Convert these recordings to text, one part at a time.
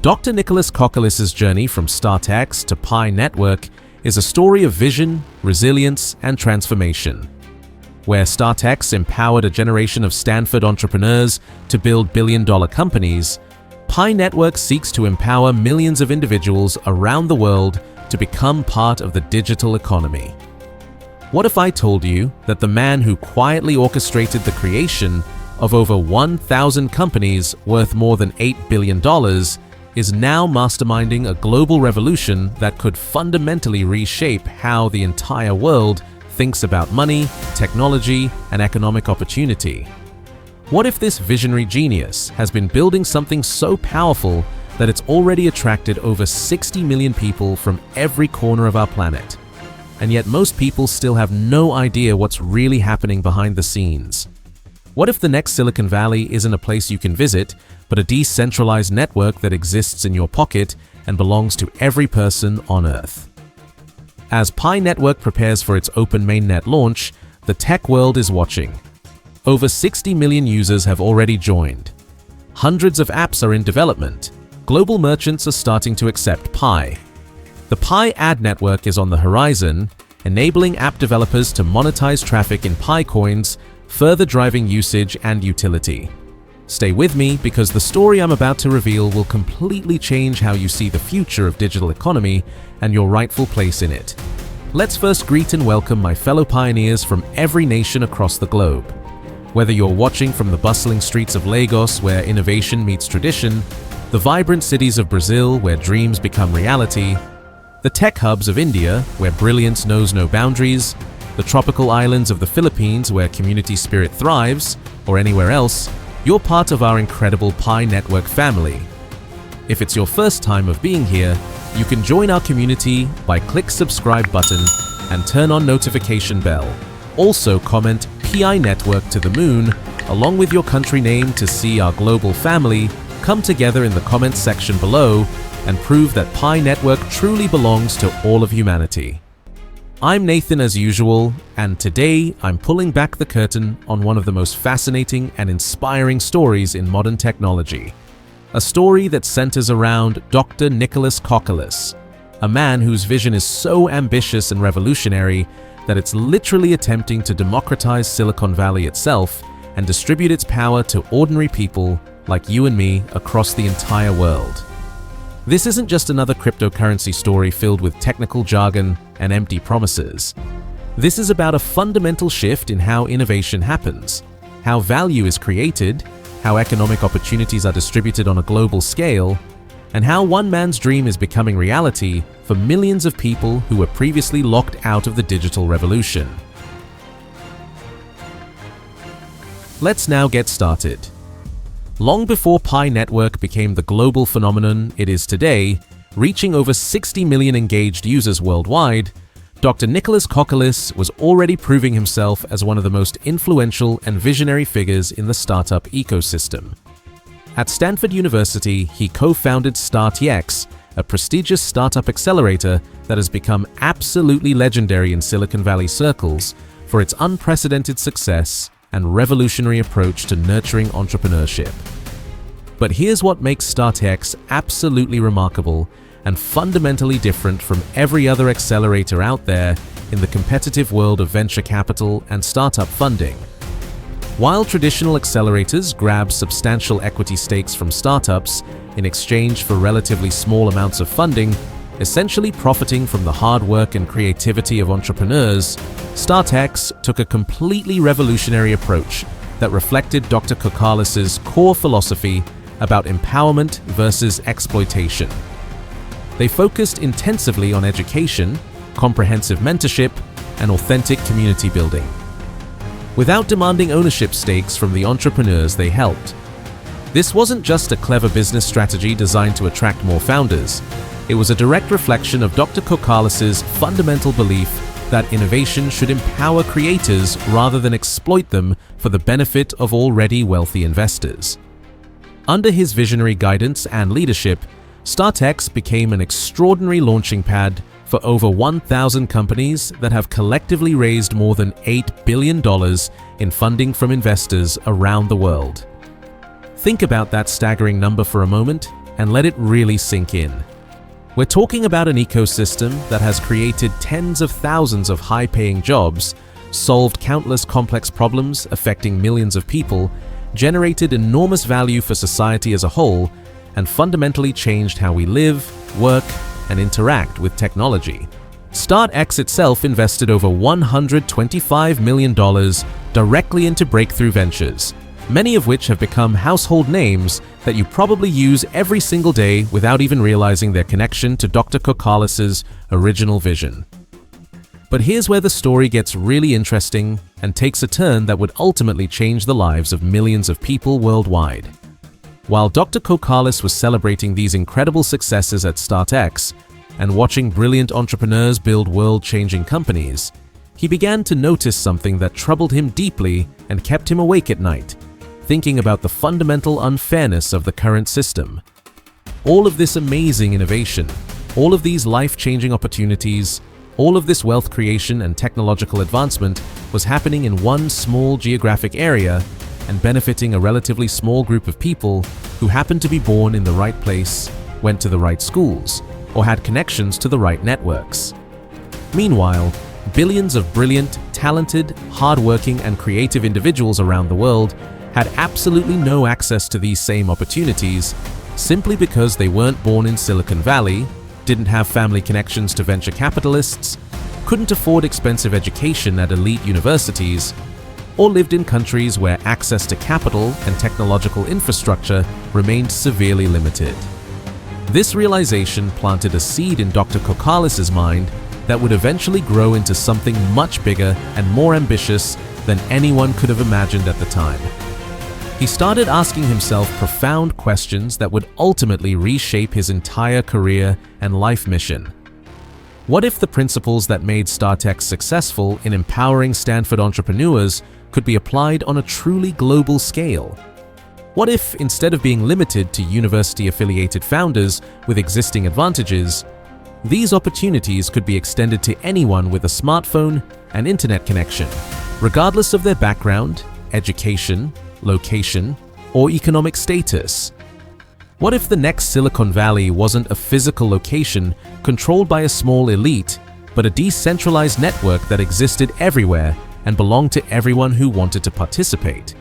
Dr. Nicolas Kokkalis' journey from StartX to Pi Network is a story of vision, resilience, and transformation. Where StartX empowered a generation of Stanford entrepreneurs to build billion-dollar companies, Pi Network seeks to empower millions of individuals around the world to become part of the digital economy. What if I told you that the man who quietly orchestrated the creation of over 1,000 companies worth more than $8 billion is now masterminding a global revolution that could fundamentally reshape how the entire world thinks about money, technology, and economic opportunity? What if this visionary genius has been building something so powerful that it's already attracted over 60 million people from every corner of our planet? And yet most people still have no idea what's really happening behind the scenes. What if the next Silicon Valley isn't a place you can visit, but a decentralized network that exists in your pocket and belongs to every person on Earth? As Pi Network prepares for its open mainnet launch, the tech world is watching. Over 60 million users have already joined. Hundreds of apps are in development. Global merchants are starting to accept Pi. The Pi ad network is on the horizon, enabling app developers to monetize traffic in Pi coins, further driving usage and utility. Stay with me because the story I'm about to reveal will completely change how you see the future of digital economy and your rightful place in it. Let's first greet and welcome my fellow pioneers from every nation across the globe. Whether you're watching from the bustling streets of Lagos where innovation meets tradition, the vibrant cities of Brazil where dreams become reality, the tech hubs of India where brilliance knows no boundaries, the tropical islands of the Philippines where community spirit thrives, or anywhere else, you're part of our incredible Pi Network family. If it's your first time of being here, you can join our community by click subscribe button and turn on notification bell. Also comment PI Network to the moon along with your country name to see our global family come together in the comments section below and prove that Pi Network truly belongs to all of humanity. I'm Nathan as usual, and today I'm pulling back the curtain on one of the most fascinating and inspiring stories in modern technology. A story that centers around Dr. Nicolas Kokkalis, a man whose vision is so ambitious and revolutionary that it's literally attempting to democratize Silicon Valley itself and distribute its power to ordinary people like you and me across the entire world. This isn't just another cryptocurrency story filled with technical jargon and empty promises. This is about a fundamental shift in how innovation happens, how value is created, how economic opportunities are distributed on a global scale, and how one man's dream is becoming reality for millions of people who were previously locked out of the digital revolution. Let's now get started. Long before Pi Network became the global phenomenon it is today, reaching over 60 million engaged users worldwide, Dr. Nicolas Kokkalis was already proving himself as one of the most influential and visionary figures in the startup ecosystem. At Stanford University, he co-founded StartX, a prestigious startup accelerator that has become absolutely legendary in Silicon Valley circles for its unprecedented success and revolutionary approach to nurturing entrepreneurship. But here's what makes StartX absolutely remarkable and fundamentally different from every other accelerator out there in the competitive world of venture capital and startup funding. While traditional accelerators grab substantial equity stakes from startups in exchange for relatively small amounts of funding, essentially profiting from the hard work and creativity of entrepreneurs, StartX took a completely revolutionary approach that reflected Dr. Kokkalis' core philosophy about empowerment versus exploitation. They focused intensively on education, comprehensive mentorship, and authentic community building, without demanding ownership stakes from the entrepreneurs they helped. This wasn't just a clever business strategy designed to attract more founders. It was a direct reflection of Dr. Kokkalis' fundamental belief that innovation should empower creators rather than exploit them for the benefit of already wealthy investors. Under his visionary guidance and leadership, StartX became an extraordinary launching pad for over 1,000 companies that have collectively raised more than $8 billion in funding from investors around the world. Think about that staggering number for a moment. and let it really sink in. We're talking about an ecosystem that has created tens of thousands of high-paying jobs, solved countless complex problems affecting millions of people, generated enormous value for society as a whole, and fundamentally changed how we live, work, and interact with technology. StartX itself invested over $125 million directly into breakthrough ventures, many of which have become household names that you probably use every single day without even realizing their connection to Dr. Kokkalis' original vision. But here's where the story gets really interesting and takes a turn that would ultimately change the lives of millions of people worldwide. While Dr. Kokkalis was celebrating these incredible successes at StartX and watching brilliant entrepreneurs build world-changing companies, he began to notice something that troubled him deeply and kept him awake at night, thinking about the fundamental unfairness of the current system. All of this amazing innovation, all of these life-changing opportunities, all of this wealth creation and technological advancement was happening in one small geographic area and benefiting a relatively small group of people who happened to be born in the right place, went to the right schools, or had connections to the right networks. Meanwhile, billions of brilliant, talented, hardworking, and creative individuals around the world had absolutely no access to these same opportunities simply because they weren't born in Silicon Valley, didn't have family connections to venture capitalists, couldn't afford expensive education at elite universities, or lived in countries where access to capital and technological infrastructure remained severely limited. This realization planted a seed in Dr. Kokkalis' mind that would eventually grow into something much bigger and more ambitious than anyone could have imagined at the time. He started asking himself profound questions that would ultimately reshape his entire career and life mission. What if the principles that made StartX successful in empowering Stanford entrepreneurs could be applied on a truly global scale? What if, instead of being limited to university-affiliated founders with existing advantages, these opportunities could be extended to anyone with a smartphone and internet connection, regardless of their background, education, location, or economic status? What if the next Silicon Valley wasn't a physical location controlled by a small elite, but a decentralized network that existed everywhere and belonged to everyone who wanted to participate?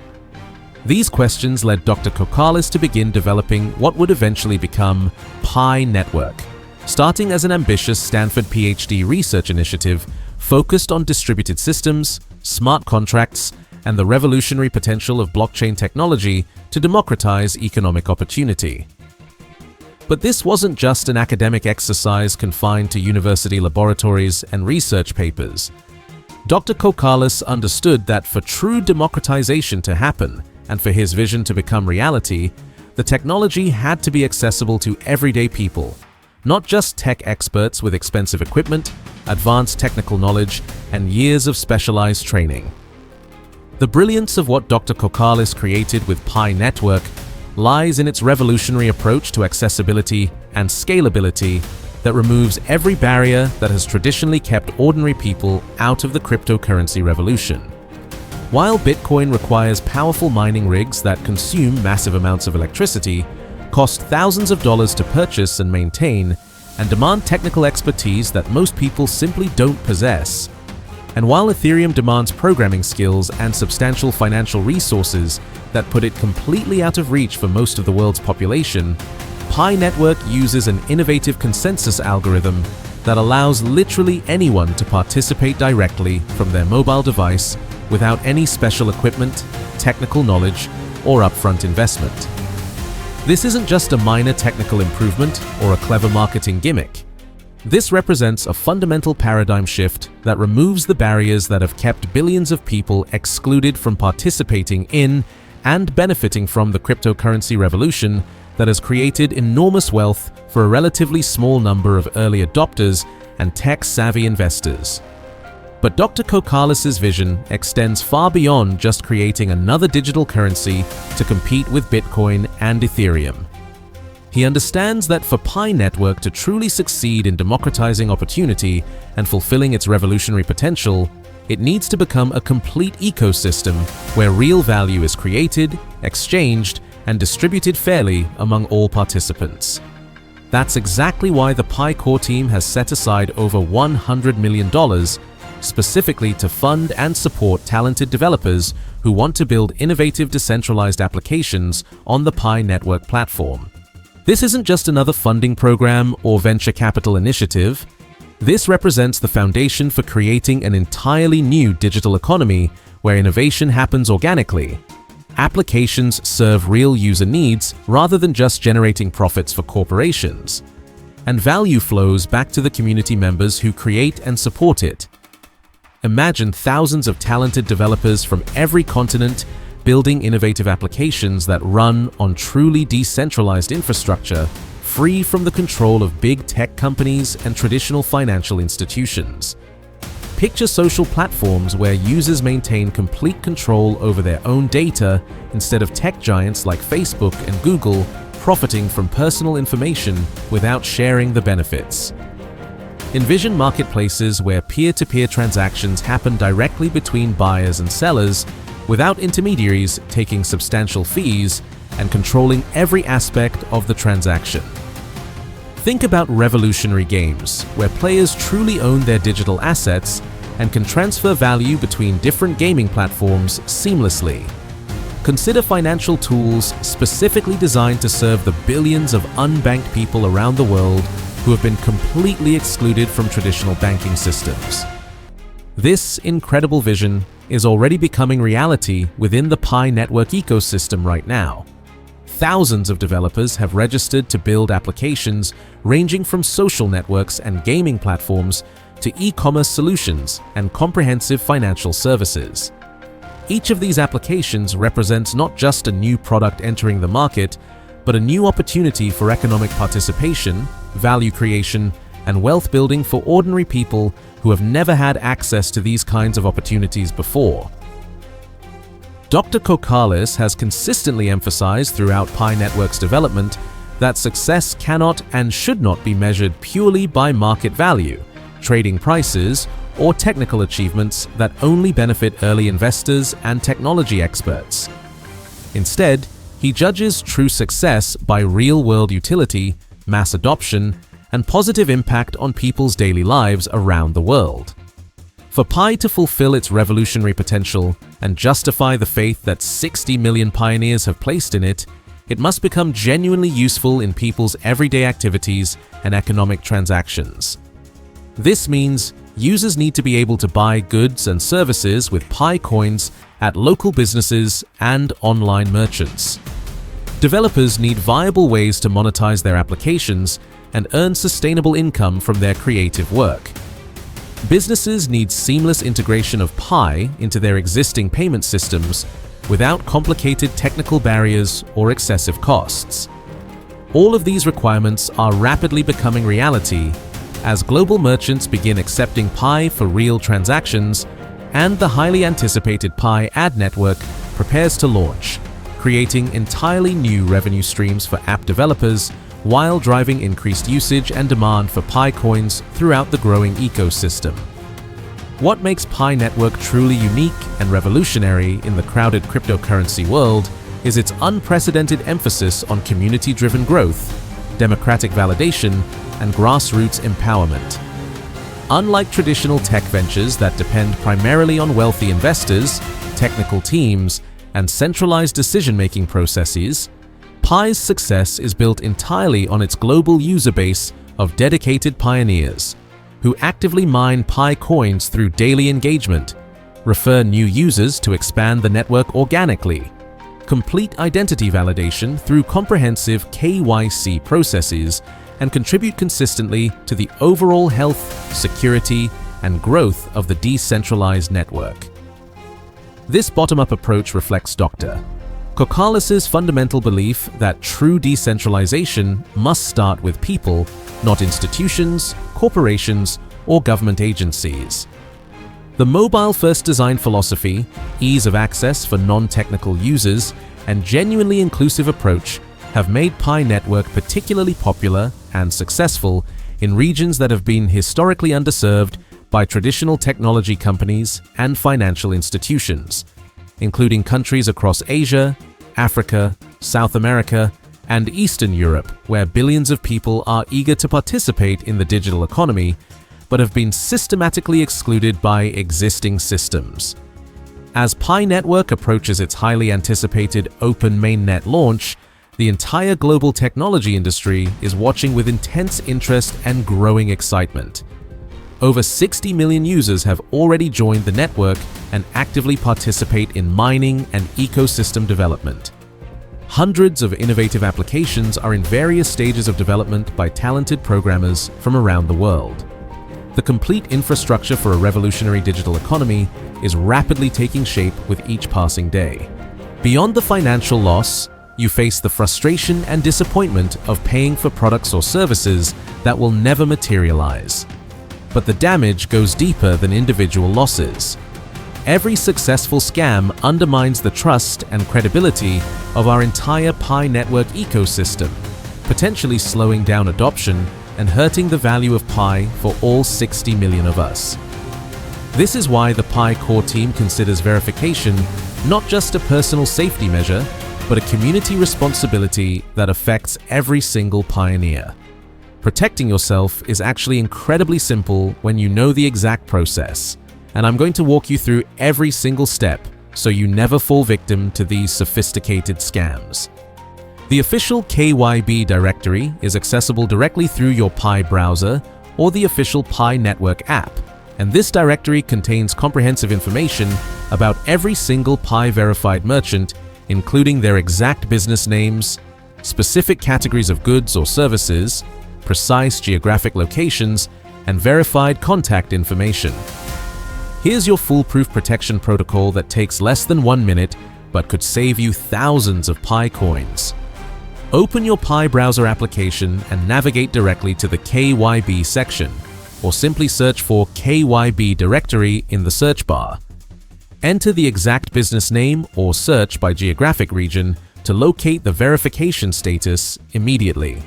These questions led Dr. Kokkalis to begin developing what would eventually become Pi Network, starting as an ambitious Stanford PhD research initiative focused on distributed systems, smart contracts, and the revolutionary potential of blockchain technology to democratize economic opportunity. But this wasn't just an academic exercise confined to university laboratories and research papers. Dr. Kokkalis understood that for true democratization to happen and for his vision to become reality, the technology had to be accessible to everyday people, not just tech experts with expensive equipment, advanced technical knowledge, and years of specialized training. The brilliance of what Dr. Kokkalis created with Pi Network lies in its revolutionary approach to accessibility and scalability that removes every barrier that has traditionally kept ordinary people out of the cryptocurrency revolution. While Bitcoin requires powerful mining rigs that consume massive amounts of electricity, cost thousands of dollars to purchase and maintain, and demand technical expertise that most people simply don't possess, and while Ethereum demands programming skills and substantial financial resources that put it completely out of reach for most of the world's population, Pi Network uses an innovative consensus algorithm that allows literally anyone to participate directly from their mobile device without any special equipment, technical knowledge, or upfront investment. This isn't just a minor technical improvement or a clever marketing gimmick. This represents a fundamental paradigm shift that removes the barriers that have kept billions of people excluded from participating in and benefiting from the cryptocurrency revolution that has created enormous wealth for a relatively small number of early adopters and tech-savvy investors. But Dr. Kokkalis' vision extends far beyond just creating another digital currency to compete with Bitcoin and Ethereum. He understands that for Pi Network to truly succeed in democratizing opportunity and fulfilling its revolutionary potential, it needs to become a complete ecosystem where real value is created, exchanged, and distributed fairly among all participants. That's exactly why the Pi core team has set aside over $100 million specifically to fund and support talented developers who want to build innovative decentralized applications on the Pi network platform. This isn't just another funding program or venture capital initiative. This represents the foundation for creating an entirely new digital economy where innovation happens organically. Applications serve real user needs rather than just generating profits for corporations, and value flows back to the community members who create and support it. Imagine thousands of talented developers from every continent building innovative applications that run on truly decentralized infrastructure, free from the control of big tech companies and traditional financial institutions. Picture social platforms where users maintain complete control over their own data instead of tech giants like Facebook and Google profiting from personal information without sharing the benefits. Envision marketplaces where peer-to-peer transactions happen directly between buyers and sellers without intermediaries taking substantial fees and controlling every aspect of the transaction. Think about revolutionary games, where players truly own their digital assets and can transfer value between different gaming platforms seamlessly. Consider financial tools specifically designed to serve the billions of unbanked people around the world who have been completely excluded from traditional banking systems. This incredible vision is already becoming reality within the Pi network ecosystem right now. Thousands of developers have registered to build applications ranging from social networks and gaming platforms to e-commerce solutions and comprehensive financial services. Each of these applications represents not just a new product entering the market, but a new opportunity for economic participation, value creation, and wealth building for ordinary people who have never had access to these kinds of opportunities before. Dr. Kokkalis has consistently emphasized throughout Pi Network's development that success cannot and should not be measured purely by market value, trading prices, or technical achievements that only benefit early investors and technology experts. Instead, he judges true success by real-world utility, mass adoption, and positive impact on people's daily lives around the world. For Pi to fulfill its revolutionary potential and justify the faith that 60 million pioneers have placed in it, it must become genuinely useful in people's everyday activities and economic transactions. This means users need to be able to buy goods and services with Pi coins at local businesses and online merchants. Developers need viable ways to monetize their applications and earn sustainable income from their creative work. Businesses need seamless integration of Pi into their existing payment systems without complicated technical barriers or excessive costs. All of these requirements are rapidly becoming reality as global merchants begin accepting Pi for real transactions and the highly anticipated Pi ad network prepares to launch, creating entirely new revenue streams for app developers while driving increased usage and demand for Pi coins throughout the growing ecosystem. What makes Pi Network truly unique and revolutionary in the crowded cryptocurrency world is its unprecedented emphasis on community-driven growth, democratic validation, and grassroots empowerment. Unlike traditional tech ventures that depend primarily on wealthy investors, technical teams, and centralized decision-making processes, Pi's success is built entirely on its global user base of dedicated pioneers who actively mine Pi coins through daily engagement, refer new users to expand the network organically, complete identity validation through comprehensive KYC processes, and contribute consistently to the overall health, security, and growth of the decentralized network. This bottom-up approach reflects Dr. Kokkalis' fundamental belief that true decentralization must start with people, not institutions, corporations, or government agencies. The mobile-first design philosophy, ease of access for non-technical users, and genuinely inclusive approach have made Pi Network particularly popular and successful in regions that have been historically underserved by traditional technology companies and financial institutions, including countries across Asia, Africa, South America, and Eastern Europe, where billions of people are eager to participate in the digital economy, but have been systematically excluded by existing systems. As Pi Network approaches its highly anticipated open mainnet launch, the entire global technology industry is watching with intense interest and growing excitement. Over 60 million users have already joined the network and actively participate in mining and ecosystem development. Hundreds of innovative applications are in various stages of development by talented programmers from around the world. The complete infrastructure for a revolutionary digital economy is rapidly taking shape with each passing day. Beyond the financial loss, you face the frustration and disappointment of paying for products or services that will never materialize. But the damage goes deeper than individual losses. Every successful scam undermines the trust and credibility of our entire Pi network ecosystem, potentially slowing down adoption and hurting the value of Pi for all 60 million of us. This is why the Pi core team considers verification not just a personal safety measure, but a community responsibility that affects every single pioneer. Protecting yourself is actually incredibly simple when you know the exact process, and I'm going to walk you through every single step so you never fall victim to these sophisticated scams. The official KYB directory is accessible directly through your Pi browser or the official Pi Network app, and this directory contains comprehensive information about every single Pi verified merchant, including their exact business names, specific categories of goods or services, precise geographic locations, and verified contact information. Here's your foolproof protection protocol that takes less than 1 minute but could save you thousands of Pi coins. Open your Pi browser application and navigate directly to the KYB section, or simply search for KYB directory in the search bar. Enter the exact business name or search by geographic region to locate the verification status immediately.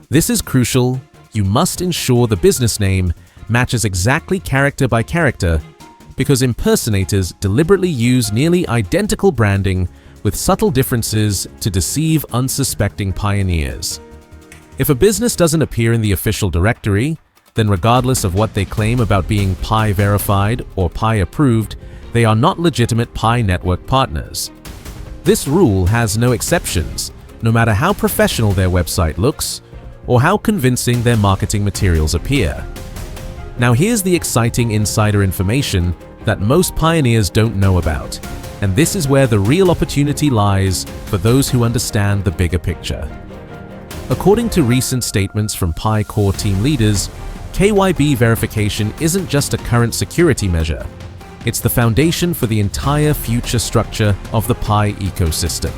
This is crucial. You must ensure the business name matches exactly character by character, because impersonators deliberately use nearly identical branding with subtle differences to deceive unsuspecting pioneers. If a business doesn't appear in the official directory, then regardless of what they claim about being Pi verified or Pi approved, they are not legitimate Pi network partners. This rule has no exceptions, no matter how professional their website looks or how convincing their marketing materials appear. Now here's the exciting insider information that most pioneers don't know about, and this is where the real opportunity lies for those who understand the bigger picture. According to recent statements from Pi core team leaders, KYB verification isn't just a current security measure, it's the foundation for the entire future structure of the Pi ecosystem.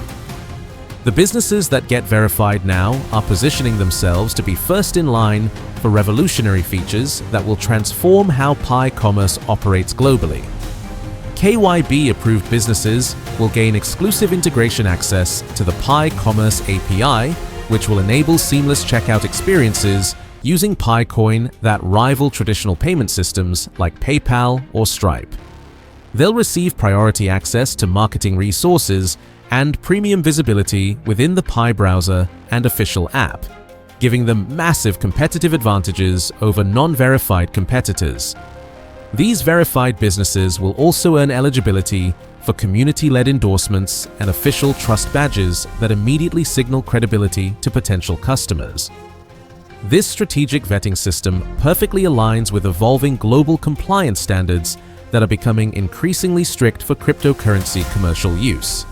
The businesses that get verified now are positioning themselves to be first in line for revolutionary features that will transform how Pi commerce operates globally. KYB-approved businesses will gain exclusive integration access to the Pi Commerce API, which will enable seamless checkout experiences using Pi Coin that rival traditional payment systems like PayPal or Stripe. They'll receive priority access to marketing resources and premium visibility within the Pi browser and official app, giving them massive competitive advantages over non-verified competitors. These verified businesses will also earn eligibility for community-led endorsements and official trust badges that immediately signal credibility to potential customers. This strategic vetting system perfectly aligns with evolving global compliance standards that are becoming increasingly strict for cryptocurrency commercial use.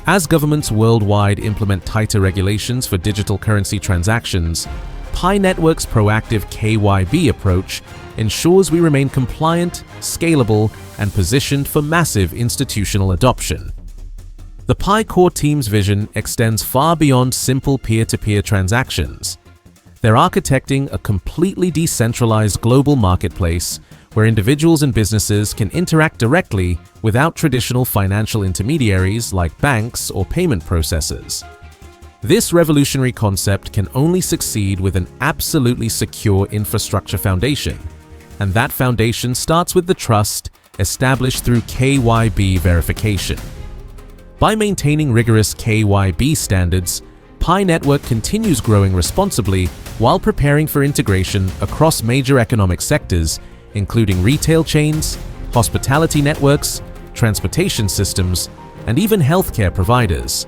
As governments worldwide implement tighter regulations for digital currency transactions, Pi Network's proactive KYB approach ensures we remain compliant, scalable, and positioned for massive institutional adoption. The Pi core team's vision extends far beyond simple peer-to-peer transactions. They're architecting a completely decentralized global marketplace where individuals and businesses can interact directly without traditional financial intermediaries like banks or payment processors. This revolutionary concept can only succeed with an absolutely secure infrastructure foundation, and that foundation starts with the trust established through KYB verification. By maintaining rigorous KYB standards, Pi Network continues growing responsibly while preparing for integration across major economic sectors, including retail chains, hospitality networks, transportation systems, and even healthcare providers.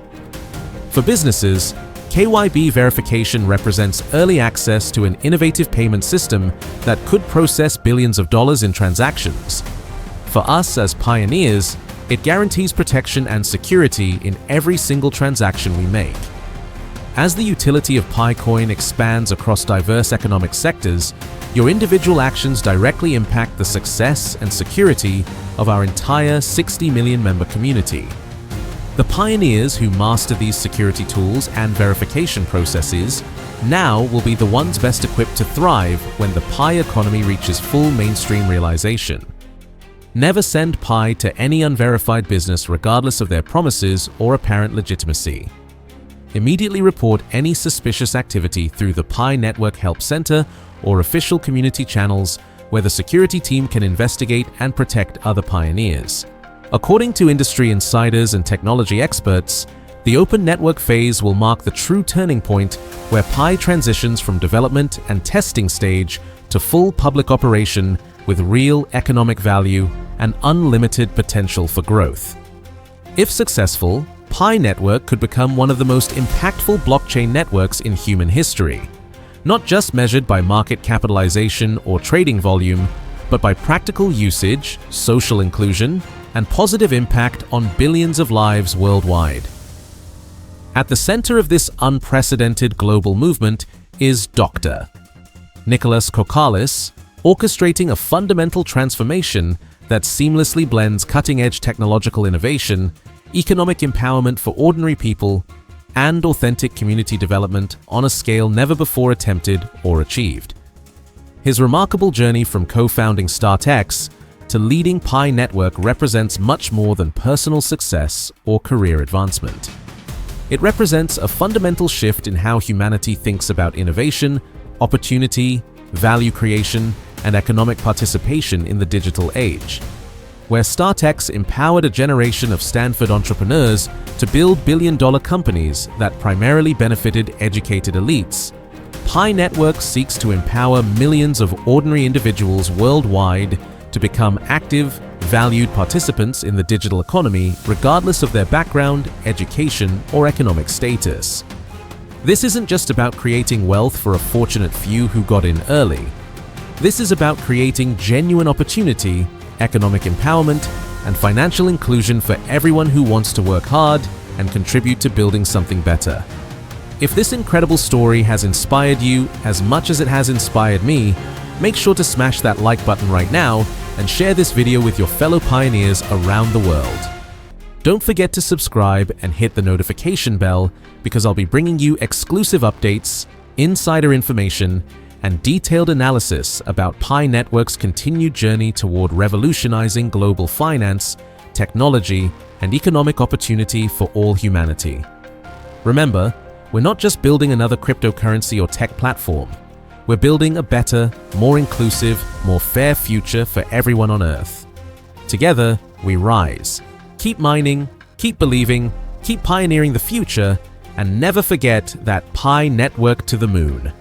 For businesses, KYB verification represents early access to an innovative payment system that could process billions of dollars in transactions. For us as pioneers, it guarantees protection and security in every single transaction we make. As the utility of PiCoin expands across diverse economic sectors, your individual actions directly impact the success and security of our entire 60 million member community. The pioneers who master these security tools and verification processes now will be the ones best equipped to thrive when the Pi economy reaches full mainstream realization. Never send Pi to any unverified business regardless of their promises or apparent legitimacy. Immediately report any suspicious activity through the Pi Network Help Center or official community channels where the security team can investigate and protect other pioneers. According to industry insiders and technology experts, the open network phase will mark the true turning point where Pi transitions from development and testing stage to full public operation with real economic value and unlimited potential for growth. If successful, Pi Network could become one of the most impactful blockchain networks in human history, not just measured by market capitalization or trading volume, but by practical usage, social inclusion, and positive impact on billions of lives worldwide. At the center of this unprecedented global movement is Dr. Nicolas Kokkalis, orchestrating a fundamental transformation that seamlessly blends cutting-edge technological innovation, economic empowerment for ordinary people, and authentic community development on a scale never before attempted or achieved. His remarkable journey from co-founding StartX to leading Pi Network represents much more than personal success or career advancement. It represents a fundamental shift in how humanity thinks about innovation, opportunity, value creation, and economic participation in the digital age. Where StartX empowered a generation of Stanford entrepreneurs to build billion-dollar companies that primarily benefited educated elites, Pi Network seeks to empower millions of ordinary individuals worldwide to become active, valued participants in the digital economy regardless of their background, education, or economic status. This isn't just about creating wealth for a fortunate few who got in early. This is about creating genuine opportunity, economic empowerment, and financial inclusion for everyone who wants to work hard and contribute to building something better. If this incredible story has inspired you as much as it has inspired me, make sure to smash that like button right now and share this video with your fellow pioneers around the world. Don't forget to subscribe and hit the notification bell because I'll be bringing you exclusive updates, insider information, and detailed analysis about Pi Network's continued journey toward revolutionizing global finance, technology, and economic opportunity for all humanity. Remember, we're not just building another cryptocurrency or tech platform. We're building a better, more inclusive, more fair future for everyone on Earth. Together, we rise. Keep mining, keep believing, keep pioneering the future, and never forget that Pi Network to the moon.